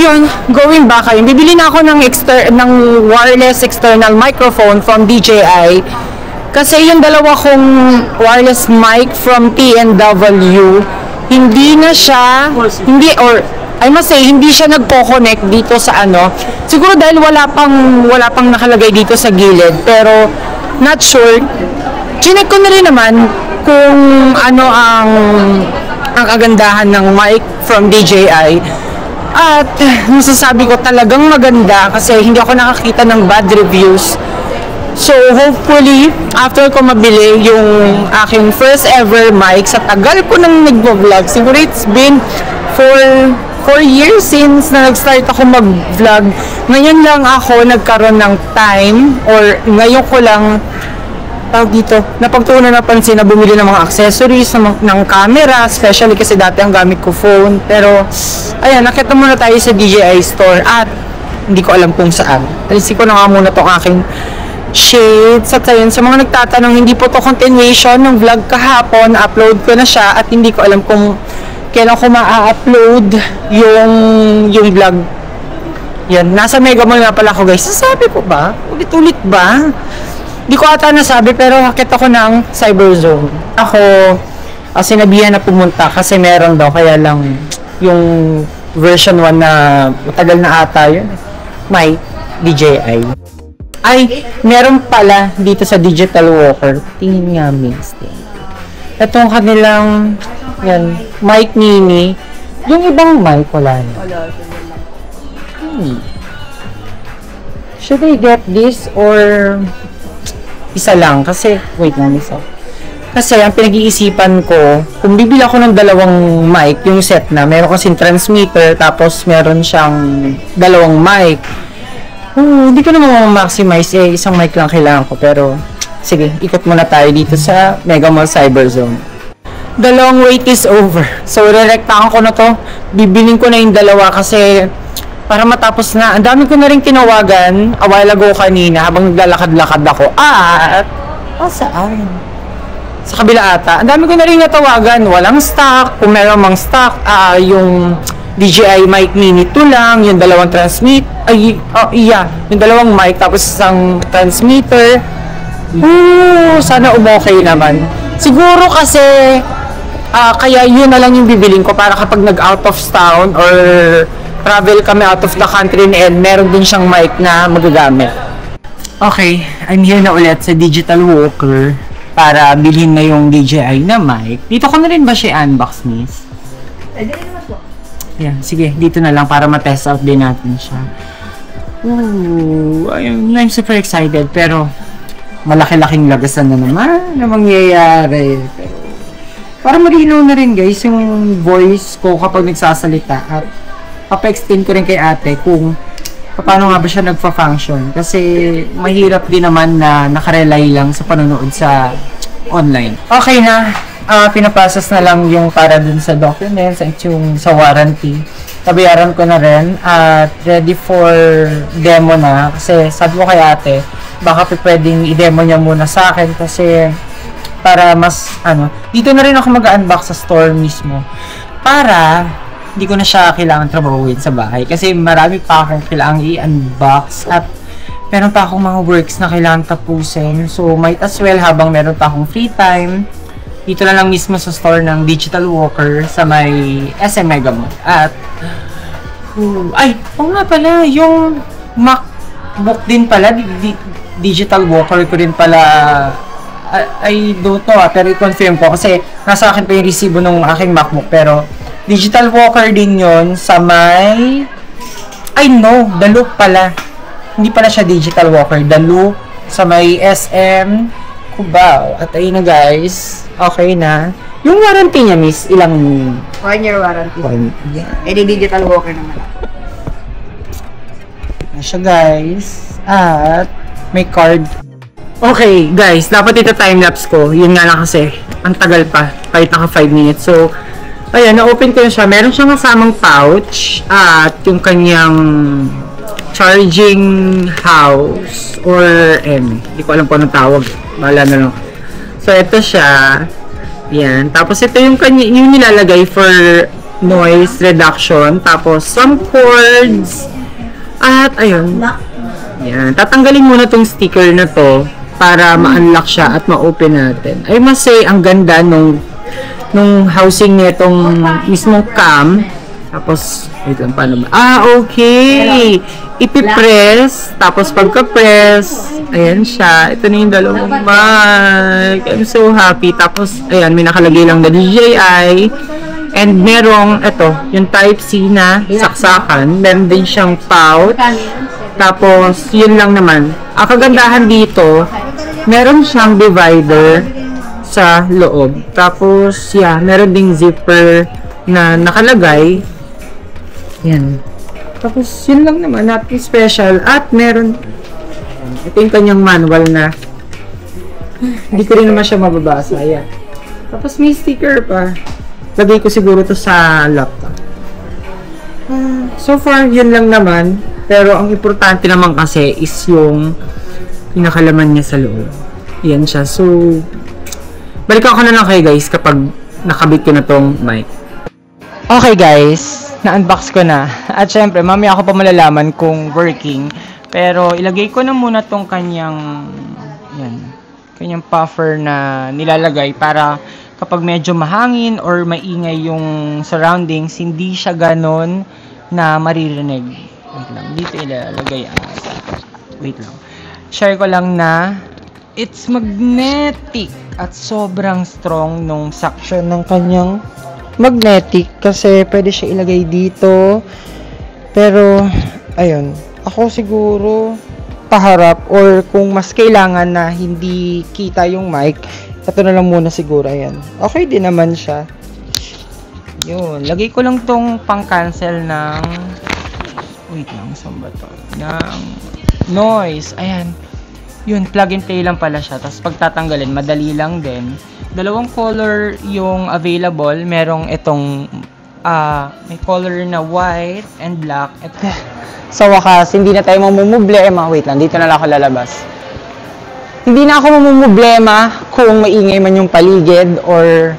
Yun, going back ayun, bibili na ako ng wireless external microphone from DJI. Kasi yung dalawa kong wireless mic from TNW, hindi na siya, I must say, hindi siya nagko-connect dito sa ano. Siguro dahil wala pang nakalagay dito sa gilid, pero not sure. Chinek ko na rin naman kung ano ang kagandahan ng mic from DJI. At masasabi ko talagang maganda kasi hindi ako nakakita ng bad reviews. So hopefully, after ko mabili yung aking first ever mic, sa tagal ko nang nagvo-vlog, siguro it's been 4 years since na nag-start ako mag-vlog. Ngayon lang ako nagkaroon ng time, or ngayon ko lang dito, napagtuunan napansin na bumili ng mga accessories ng camera, especially kasi dati ang gamit ko phone. Pero ayan, nakita muna tayo sa DJI store at hindi ko alam kung saan. Alisin ko na nga muna tong aking shades. At ayun, sa mga nagtatanong, hindi po to continuation ng vlog kahapon. Upload ko na siya at hindi ko alam kung kailan ko ma-upload yung vlog. Yan, nasa Mega Mall nga pala ako, guys. Sasabi ko ba? Ulit-ulit ba? Di ko ata nasabi, pero hakit ako ng Cyberzone. Ako, sinabihan na pumunta kasi meron daw, kaya lang yung version 1 na matagal na ata yun. May DJI. Ay, meron pala dito sa Digital Walker. Tingin nga, Miss. Itong kanilang, yan, mic mini. Yung ibang mic, wala na. Should I get this or isa lang? Kasi, wait lang, isa. Kasi, ang pinag-iisipan ko, kung bibili ako ng dalawang mic, yung set na, meron kasing transmitter, tapos meron siyang dalawang mic. Hindi ko naman ma-maximize, isang mic lang kailangan ko, pero, sige, ikot muna tayo dito sa Mega Mall Cyberzone. The long wait is over. So, re-rectaan ko na to. Bibiling ko na yung dalawa kasi para matapos na. Ang dami ko na rin tinawagan a while ago kanina habang naglalakad-lakad ako. At, saan? Sa kabila ata. Ang dami ko na rin natawagan. Walang stock. Kung meron mang stock, yung DJI mic mini 2 lang. Yung dalawang yung dalawang mic tapos isang transmitter. Sana umokay naman. Siguro kasi, kaya yun na lang yung bibiling ko para kapag nag-out of town or travel kami out of the country and meron din siyang mic na magagamit. Okay, I'm here na ulit sa Digital Walker para bilhin na yung DJI na mic. Dito ko na rin ba siya unbox, Miss? Pwede rin naman po. Yeah, sige, dito na lang para ma-test out din natin siya. I'm super excited pero malaki-laking lagasan na naman na mangyayari. Pero para malinaw na rin, guys, yung voice ko kapag nagsasalita at papa-explain ko rin kay ate kung paano nga ba siya nagfa-function kasi mahirap din naman na nakarely lang sa panonood sa online. Okay na, pinaprocess na lang yung para dun sa documents at yung sa warranty. Tabayaran ko na rin at ready for demo na kasi sabi ko kay ate baka pwedeng i-demo niya muna sa akin kasi para mas dito na rin ako mag-unbox sa store mismo para hindi ko na siya kailangan trabahuin sa bahay kasi marami pa akong kailangan i-unbox at meron pa akong mga works na kailangan tapusin. So, might as well habang meron pa akong free time, dito na lang mismo sa store ng Digital Walker sa may SM Mega Mall. At, nga pala, yung MacBook din pala, Digital Walker ko din pala, I don't know pero i-confirm ko kasi nasa akin pa yung resibo ng aking MacBook pero Digital Walker din yon sa may The Loop pala. Hindi pala siya Digital Walker. The Loop sa may SM Cubao. At ayun na, guys. Okay na. Yung warranty niya, Miss, ilang 1 year warranty. Yeah. Digital Walker naman. Na siya, guys. At may card. Okay, guys. Dapat ito time-lapse ko. Yun nga lang kasi. Ang tagal pa. Kahit naka 5 minutes. So, ayan, na-open ko na siya. Meron siyang kasamang pouch at yung kanyang charging house or hindi ko alam kung anong tawag. Bahala na lang. So, ito siya. Yan. Tapos, ito yung nilalagay for noise reduction. Tapos, some chords. At, ayun. Yan. Tatanggalin muna tong sticker na to para ma-unlock siya at ma-open natin. I must say, ang ganda nung housing nitong mismong cam. Tapos, wait lang, paano ba? Okay! Ipipress. Tapos, pagka-press, ayan siya. Ito na yung dalawang mic. I'm so happy. Tapos, ayan, may nakalagay lang na DJI. And merong, ito, yung Type-C na saksakan. Meron din siyang pouch. Tapos, yun lang naman. Ang kagandahan dito, meron siyang divider sa loob. Tapos, yeah, meron ding zipper na nakalagay. Yan. Tapos, yun lang naman. Nothing special. At meron, ito yung kanyang manual na hindi ko rin naman siya mababasa. Yan. Tapos, may sticker pa. Lagay ko siguro to sa laptop. So far, yun lang naman. Pero, ang importante naman kasi is yung pinakalaman niya sa loob. Yan siya. So, balikan ko na lang kayo guys kapag nakabit ko na tong mic. Okay guys, na-unbox ko na. At syempre, mamaya ako pa malalaman kung working. Pero ilagay ko na muna tong kanyang puffer na nilalagay para kapag medyo mahangin or maingay yung surroundings, hindi siya ganon na maririnig. Wait lang, dito ilalagay wait lang. Share ko lang na it's magnetic at sobrang strong nung suction ng kanyang magnetic kasi pwede siya ilagay dito. Pero ayun, ako siguro paharap or kung mas kailangan na hindi kita yung mic, ito na lang muna siguro. Ayan, okay din naman siya. Yun, lagay ko lang tong pang cancel ng wait lang, saan ba to? Ng noise. Ayan, yun, plug and play lang pala siya. Tapos pagtatanggalin, madali lang din. Dalawang color yung available. Merong itong may color na white and black. Sa wakas, hindi na tayo mamumblema. Wait lang, dito na lang ako lalabas. Hindi na ako mamumblema kung maingay man yung paligid or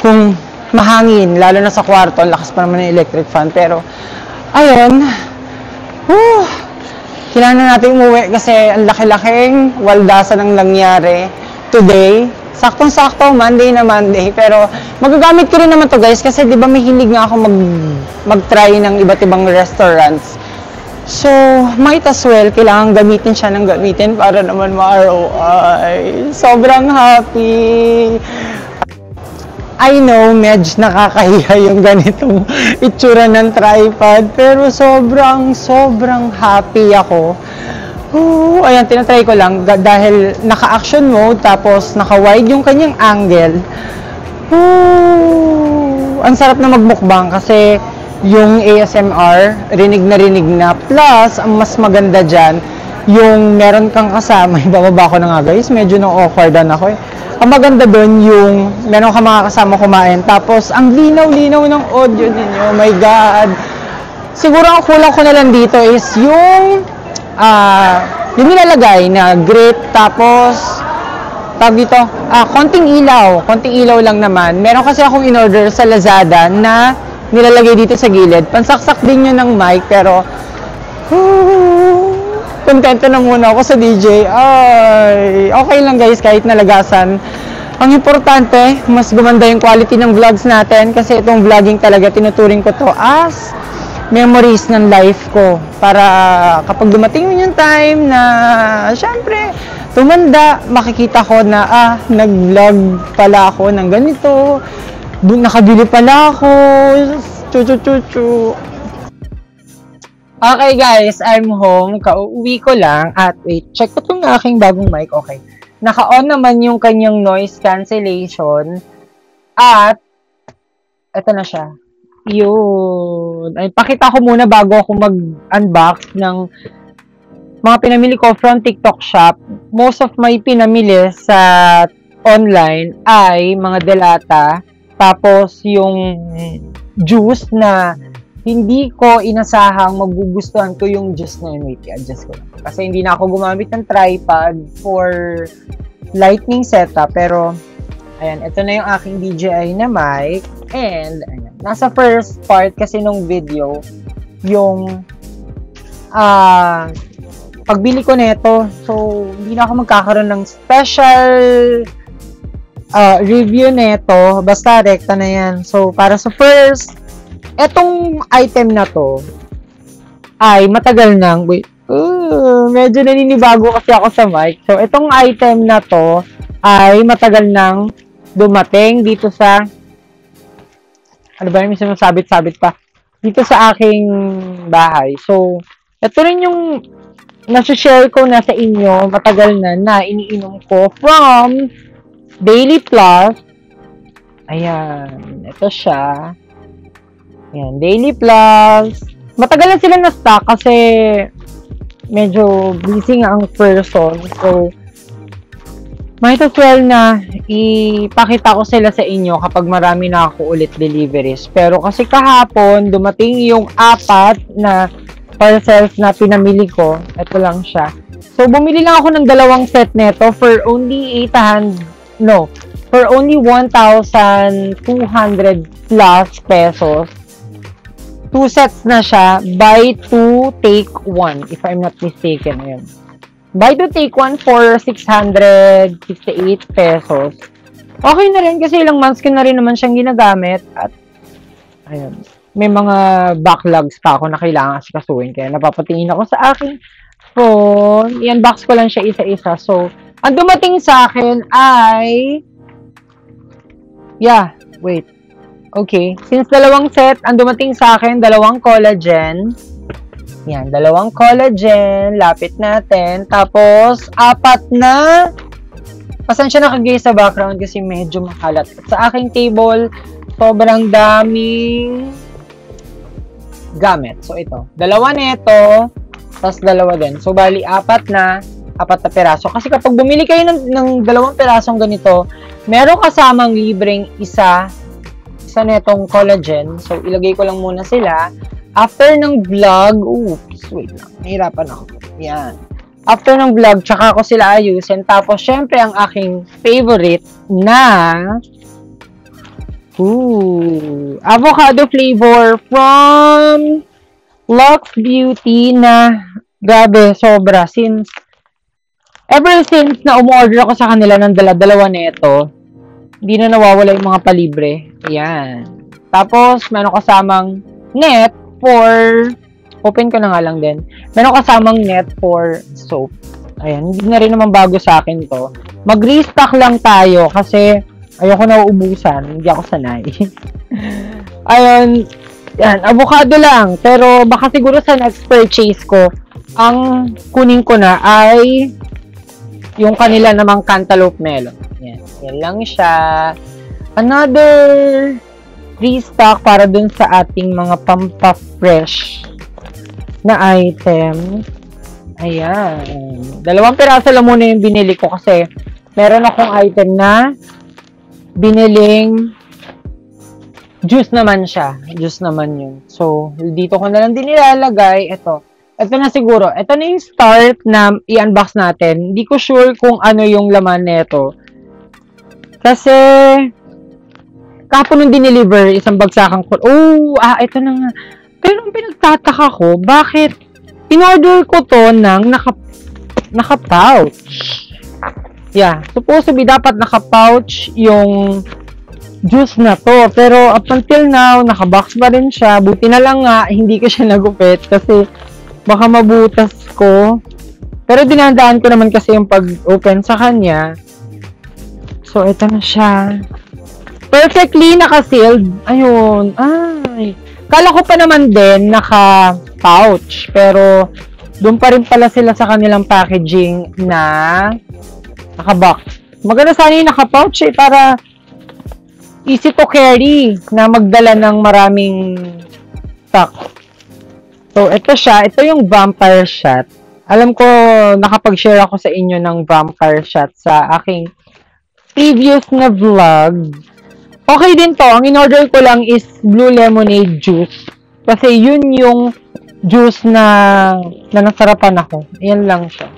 kung mahangin, lalo na sa kwarto. Lakas pa naman ng electric fan. Pero, ayun, kailangan na natin umuwi kasi ang laki-laking waldasan ang nangyari today. Saktong-sakto, Monday na Monday. Pero, magagamit ko rin naman to guys kasi di ba may hilig nga ako mag-try ng iba't ibang restaurants. So, might as well, kailangan gamitin siya ng gamitin para naman ma-ROI. Sobrang happy. I know, medyo nakakahiya yung ganitong itsura ng tripod. Pero sobrang happy ako. Ayan, tinatry ko lang dahil naka-action mode tapos naka-wide yung kanyang angle. Ang sarap na magmukbang kasi yung ASMR, rinig na. Plus, ang mas maganda dyan, yung meron kang kasama, ibababa ko na nga guys, medyo na-awkwardan ako eh. Ang maganda doon yung meron kang mga kasama kumain, tapos ang linaw-linaw ng audio ninyo, oh my god. Siguro ang kulang ko na lang dito is yung nilalagay na grip, tapos tawag dito, konting ilaw lang naman. Meron kasi akong in-order sa Lazada na nilalagay dito sa gilid. Pansaksak din yun ng mic, pero kontento na muna ako sa DJ. Ay, okay lang guys, kahit nalagasan. Ang importante, mas gumanda yung quality ng vlogs natin kasi itong vlogging talaga, tinuturing ko to as memories ng life ko. Para kapag dumating yung time na, syempre, tumanda, makikita ko na, nag-vlog pala ako ng ganito. Doon nakabili pala ako. Chu. Okay guys, I'm home. Kauwi ko lang. At wait, check ko itong aking bagong mic. Okay. Naka-on naman yung kanyang noise cancellation. At, eto na siya. Yun. Ay, pakita ko muna bago ako mag-unbox ng mga pinamili ko from TikTok shop. Most of my pinamili sa online ay mga delata. Tapos, yung juice na hindi ko inasahang magugustuhan ko yung juice na yun. Wait, i-adjust ko lang. Kasi hindi na ako gumamit ng tripod for lightning setup. Pero, ayan, ito na yung aking DJI na mic. And, ayan. nasa first part kasi nung video, yung pagbili ko nito. So, hindi na ako magkakaroon ng special review nito. Basta, rekta na yan. So, para sa first, etong item na to, ay matagal nang, medyo naninibago kasi ako sa mic. So, itong item na to, ay matagal nang dumating dito sa, ano ba yung sinasabit-sabit pa? Dito sa aking bahay. So, ito rin yung nasa-share ko na sa inyo, matagal na iniinom ko from Daily Plus. Ayan, ito siya. Ayan, Daily Plus. Matagal na sila na-stock kasi medyo busy nga ang person. So, might as well na ipakita ko sila sa inyo kapag marami na ako ulit deliveries. Pero kasi kahapon, dumating yung 4 na parcels na pinamili ko. Ito lang siya. So, bumili lang ako ng 2 set neto for only 1,200 plus pesos. 2 sets na siya. Buy 2, take 1. If I'm not mistaken. Ayan. Buy 2, take 1 for 668 pesos. Okay na rin kasi ilang months ko na rin naman siyang ginagamit. At, ayun. May mga backlogs pa ako na kailangan asikasuhin. Kaya napapatingin ako sa aking phone. I-unbox ko lang siya isa-isa. So, ang dumating sa akin ay... Yeah, wait. Okay. Since 2 set, ang dumating sa akin, 2 collagen. Yan, 2 collagen. Lapit natin. Tapos, 4 na... Pasensya na kagay sa background kasi medyo makalat. At sa aking table, sobrang daming gamit. So, ito. 2 neto, tapos 2 din. So, bali, 4 na piraso. Kasi kapag bumili kayo ng 2 pirasong ganito, meron kasamang libreng isa netong collagen. So, ilagay ko lang muna sila. After ng vlog, oops, wait lang. Nahirapan ako. Yan. After ng vlog, tsaka ko sila ayusin. Tapos, syempre, ang aking favorite na avocado flavor from Lux Beauty na grabe, sobra. Ever since na umorder ako sa kanila ng 2 neto, hindi na nawawala yung mga palibre. Ayan. Tapos, meron kasamang net for, open ko na nga lang din, meron kasamang net for soap. Ayan, hindi na rin naman bago sa akin to. Mag-restock lang tayo kasi ayoko na uubusan. Hindi ako sanay. Ayun, yan, avocado lang. Pero baka siguro sa next purchase ko, ang kunin ko na ay yung kanila namang cantaloupe melon. Yan, yan lang siya. Another restock para dun sa ating mga pampa-fresh na item. Ayan. 2 piraso lang muna yung binili ko kasi meron akong item na biniling juice naman siya. Juice naman yun. So, dito ko na lang din ilalagay. Ito na siguro. Ito na yung start na i-unbox natin. Hindi ko sure kung ano yung laman nito. Kasi kahapon nung dineliver, isang bagsakan ko. Ito na nga. Pero ang pinagtataka ko, bakit in-order ko to ng naka-pouch. Yeah, supposed to be dapat naka-pouch yung juice na to. Pero up until now, naka-box pa rin siya. Buti na lang nga, hindi ko siya nagupit kasi baka mabutas ko. Pero dinandaan ko naman kasi yung pag-open sa kanya. So, ito na siya. Perfectly naka-sealed. Ayun. Ay. Kala ko pa naman din naka-pouch. Pero, doon pa rin pala sila sa kanilang packaging na naka-box. Maganda sana yung naka-pouch para easy to carry na magdala ng maraming stock. So, ito siya. Ito yung vampire shot. Alam ko, nakapag-share ako sa inyo ng vampire shot sa aking previous na vlog. Okay din to. Ang in-order ko lang is blue lemonade juice. Kasi yun yung juice na nasarapan ako. Ayan lang siya.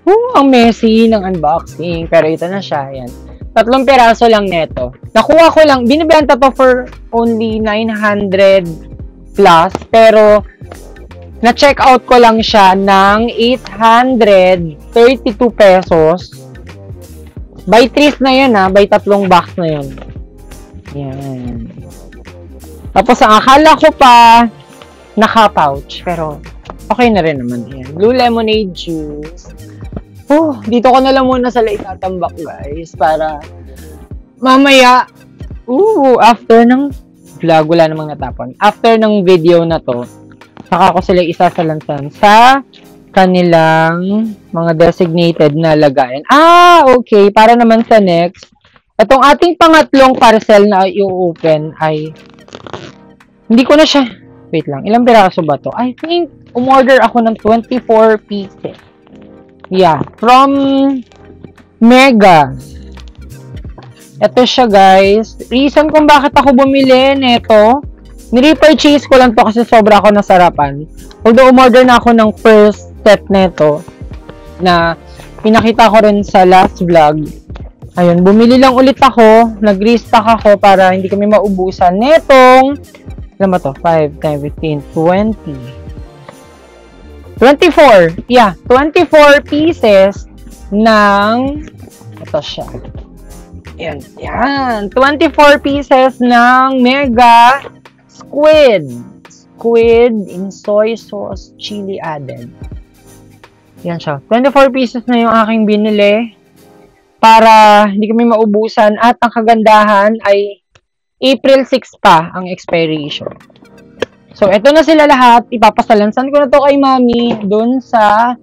Ang messy ng unboxing. Pero ito na siya. Ayan. 3 piraso lang neto. Nakuha ko lang, binibenta to for only 900 plus, pero na-check out ko lang siya ng 832 pesos. By 3 na yun by 3 box na yun. Yan. Tapos ang akala ko pa naka-pouch, pero okay na rin naman yan. Blue lemonade juice. Dito ko na lang muna sa itatambak, guys, para mamaya, after ng vlog, wala namang natapon. After ng video na to, saka ko sila isasalansan sa kanilang mga designated na lagayan. Okay. Para naman sa next, itong ating pangatlong parcel na i-open ay, hindi ko na siya, wait lang, ilang piraso ba to? I think, umorder ako ng 24 pieces. Yeah, from Mega. Ito siya, guys. Reason kung bakit ako bumili nito, nire-purchase ko lang to kasi sobra ako nasarapan. Although, umorder na ako ng first set nito na pinakita ko rin sa last vlog. Ayun, bumili lang ulit ako. Nag-restock ako para hindi kami maubusan netong, alam mo to, 5, 10, 15, 20. 24. Yeah, 24 pieces ng, ito siya. Yan. 24 pieces ng Mega Squid. Squid in soy sauce, chili added. Yan siya. 24 pieces na yung aking binili para hindi kami maubusan at ang kagandahan ay April 6 pa ang expiration. So, eto na sila lahat. Ipapasalansan ko na to kay Mami dun sa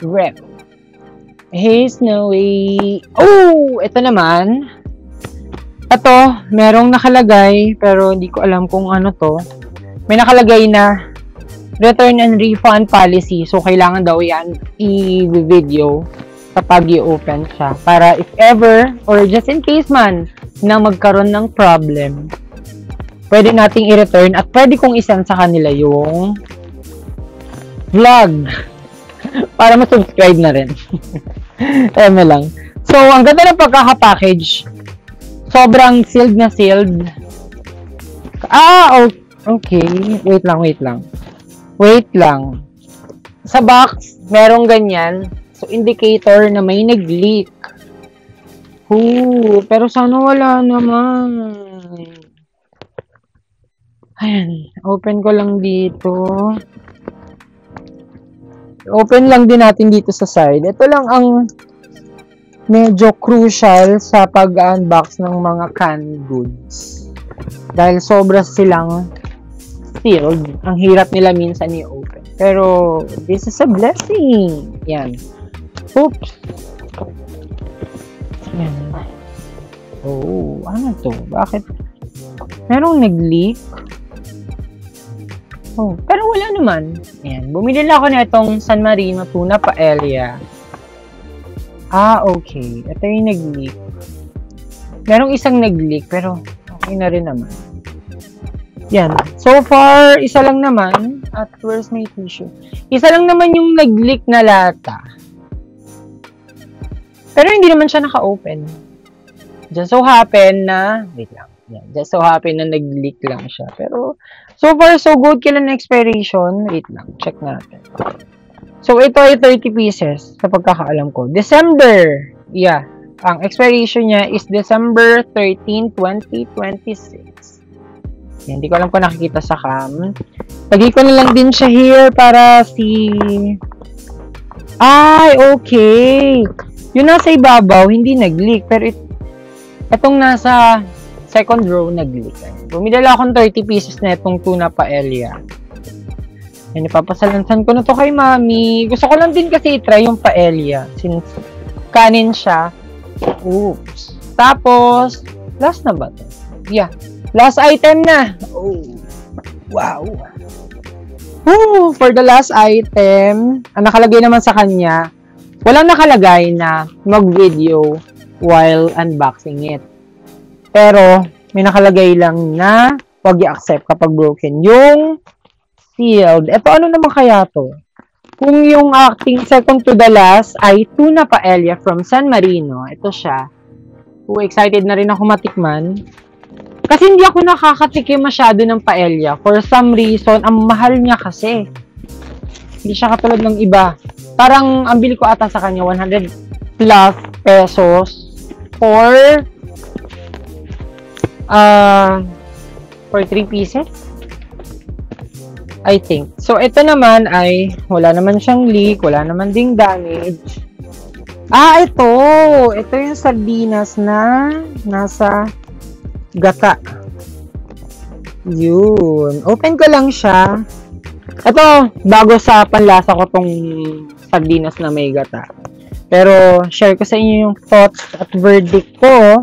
rep. Hey, Snowy. Ito naman. Ito, merong nakalagay, pero hindi ko alam kung ano to. May nakalagay na return and refund policy. So, kailangan daw yan i-video kapag i-open siya. Para if ever, or just in case man, na magkaroon ng problem, pwede nating i-return at pwede kong isend sa kanila yung vlog para ma-subscribe na rin. Eme lang. So, ang ganda ng pagkaka-package. Sobrang sealed na sealed. Okay. Wait lang. Sa box, merong ganyan. So, indicator na may nag-leak. Pero sana wala naman. Ayan, open ko lang dito. Open lang din natin dito sa side. Ito lang ang medyo crucial sa pag-unbox ng mga canned goods. Dahil sobra silang sealed. Ang hirap nila minsan i-open. Pero, this is a blessing. Yan. Oops. Yan. Ano to? Bakit? Merong nag-leak? Pero wala naman. Ayan. Bumili lang ako na itong San Marino tuna paella. Okay. Ito yung nag-leak. Merong isang nag-leak, pero okay na rin naman. Yan. So far, isa lang naman. At where's my tissue? Isa lang naman yung nag-leak na lata. Pero hindi naman siya naka-open. Just so happen na, wait lang. Yan. Just so happen na nag-leak lang siya. Pero, so far, so good. Kailan na expiration? Wait lang. Check natin. So, ito ay 30 pieces sa pagkakaalam ko. December. Yeah. Ang expiration niya is December 13, 2026. Yan. Hindi ko alam kung nakikita sa cam. Lagay ko na lang din siya here para okay. Yung nasa ibabaw, hindi nag-leak. Pero itong nasa second row nag-leak. Bumili lang akong 30 pieces na itong tuna paella. Yan, ipapasalansan ko na to kay Mami. Gusto ko lang din kasi i-try yung paella. Since kanin siya. Oops. Tapos, last na ba to? Yeah. Last item na. Wow. For the last item, ang nakalagay naman sa kanya, walang nakalagay na mag-video while unboxing it. Pero, may nakalagay lang na huwag i-accept kapag broken. Yung sealed. Ito, ano naman kaya to? Kung yung acting second to the last ay tuna paella from San Marino. Ito siya. So, excited na rin ako matikman. Kasi hindi ako nakakatikim masyado ng paella. For some reason, ang mahal niya kasi. Hindi siya katulad ng iba. Parang, ang bili ko ata sa kanya, 100 plus pesos for 3 pieces. I think. So, ito naman ay, wala naman siyang leak, wala naman ding damage. Ito! Ito yung sardinas na nasa gata. Yun. Open ko lang siya. Ito, bago sa panlasa ko tong sardinas na may gata. Pero, share ko sa inyo yung thoughts at verdict ko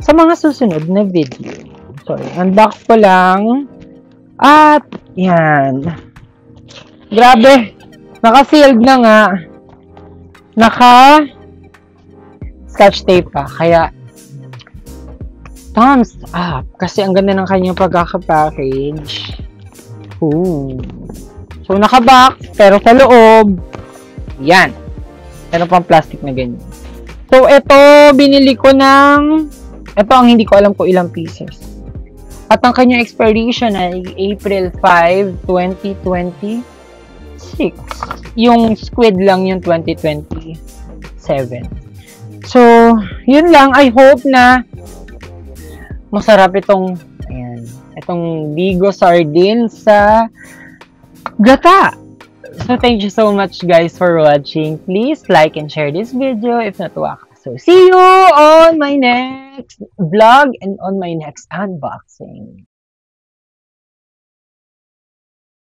sa mga susunod na video. So, unbox ko lang. At, yan. Grabe. Naka-sealed na nga. Naka-scotch tape pa. Kaya, thumbs up. Kasi ang ganda ng kanyang pagkakapackage. Ooh. So, naka-box. Pero sa loob, yan. Meron pang plastic na ganyan. So, ito, binili ko ng, ito ang hindi ko alam kung ilang pieces. At ang kanyang expiration ay April 5, 2026. Yung squid lang yung 2027. So, yun lang. I hope na masarap itong, ayan, itong Bigo sardine sa gata. So, thank you so much guys for watching. Please like and share this video if natuwa ka. So, see you on my next vlog and on my next unboxing.